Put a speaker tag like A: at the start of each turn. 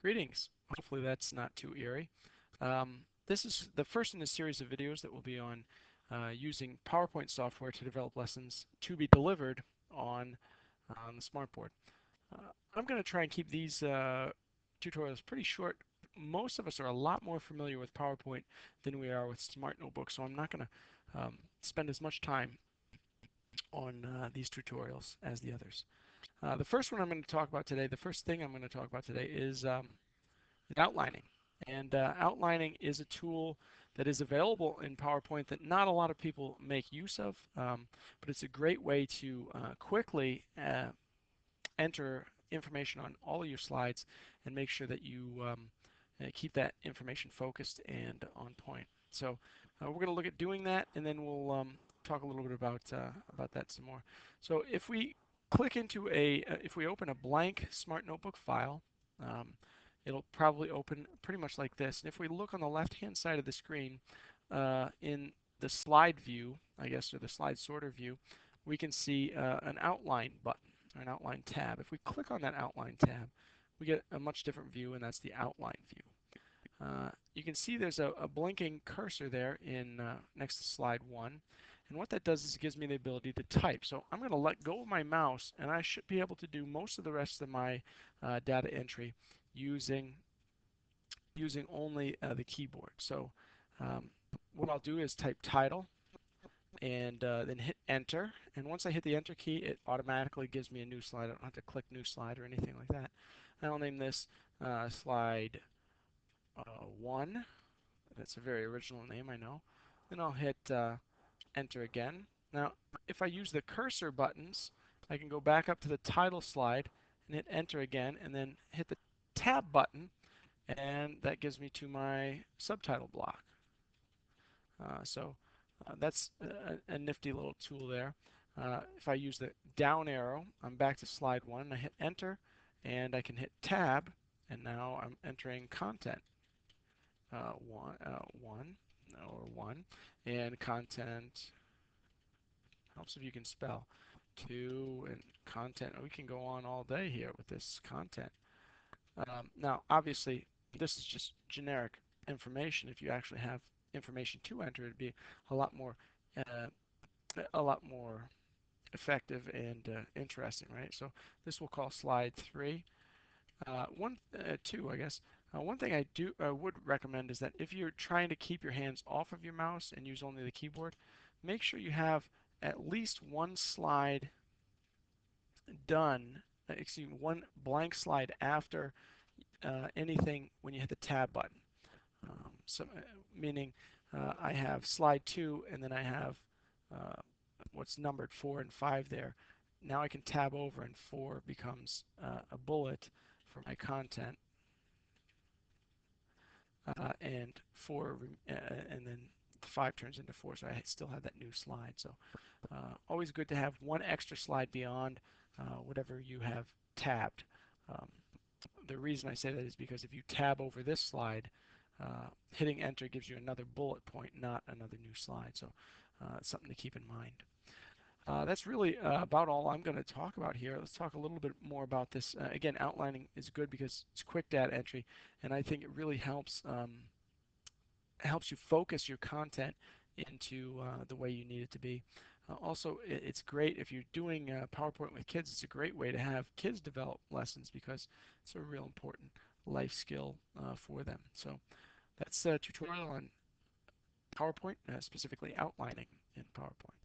A: Greetings. Hopefully that's not too eerie. This is the first in a series of videos that will be on using PowerPoint software to develop lessons to be delivered on the smartboard. I'm going to try and keep these tutorials pretty short. Most of us are a lot more familiar with PowerPoint than we are with Smart Notebooks, so I'm not going to spend as much time on these tutorials as the others. The first one I'm going to talk about today, the first thing I'm going to talk about today is outlining. And outlining is a tool that is available in PowerPoint that not a lot of people make use of, but it's a great way to quickly enter information on all of your slides and make sure that you keep that information focused and on point. So we're going to look at doing that, and then we'll talk a little bit about that some more. So if we click into if we open a blank Smart Notebook file, um, it'll probably open pretty much like this. And if we look on the left-hand side of the screen, in the slide view, I guess, or the slide sorter view, we can see an outline button, or an outline tab. If we click on that outline tab, we get a much different view, and that's the outline view. You can see there's a blinking cursor there in next to slide 1. And what that does is it gives me the ability to type. So I'm going to let go of my mouse, and I should be able to do most of the rest of my data entry using only the keyboard. So um, what I'll do is type title and then hit enter. And once I hit the enter key, it automatically gives me a new slide. I don't have to click new slide or anything like that. And I'll name this slide 1. That's a very original name, I know. Then I'll hit enter again. Now, if I use the cursor buttons, I can go back up to the title slide and hit enter again, and then hit the tab button, and that gives me to my subtitle block. So that's a nifty little tool there. If I use the down arrow, I'm back to slide 1. I hit enter, and I can hit tab, and now I'm entering content. One, and content helps if you can spell. 2 and content. We can go on all day here with this content. Now, obviously, this is just generic information. If you actually have information to enter, it'd be a lot more, uh, a lot more effective and interesting, right? So this we'll call slide 3. Two, I guess. One thing I would recommend is that if you're trying to keep your hands off of your mouse and use only the keyboard, make sure you have at least one slide done, excuse me, one blank slide after anything when you hit the tab button. Meaning I have slide 2 and then I have uh, what's numbered 4 and 5 there. Now I can tab over and 4 becomes a bullet for my content, and 4 and then 5 turns into 4, so I still have that new slide. So always good to have one extra slide beyond whatever you have tabbed. Um, the reason I say that is because if you tab over this slide, hitting enter gives you another bullet point, not another new slide. So it's something to keep in mind. That's really about all I'm going to talk about here. Let's talk a little bit more about this. Again, outlining is good because it's quick data entry, and I think it really helps you focus your content into the way you need it to be. Also, it's great if you're doing PowerPoint with kids. It's a great way to have kids develop lessons because it's a real important life skill for them. So that's a tutorial on PowerPoint, specifically outlining in PowerPoint.